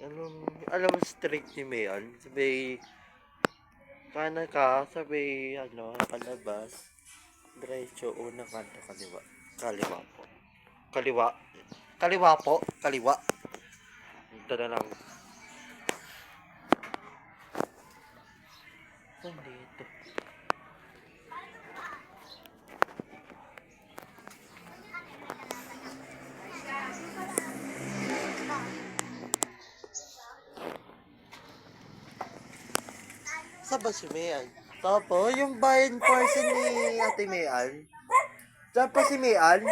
Alam mo street ni Mayan? Sabi, kanan ka, sabi, kalabas. Diretso, unang kanto, kaliwa. Kaliwa po. Kaliwa. Kaliwa po. Kaliwa. Ito na lang. Saan dito? Saan ba si Mayan? Tapo, yung bayan person ni Ate Mayan. Diyan pa si Mayan.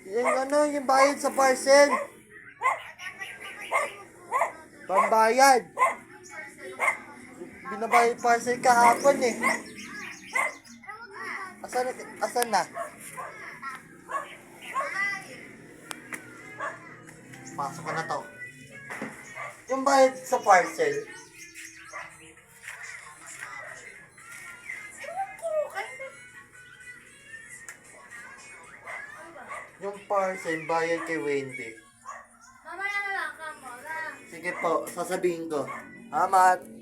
Yung bayad sa parcel. Pambayad. Binabayad parcel kahapon eh. Asan na? Pasok ko na to. Yung bayad sa parcel. Yung parcel, bayad kay Wendy. Mamaya na lang, kamo lang. Sige po, sasabihin ko. Amat.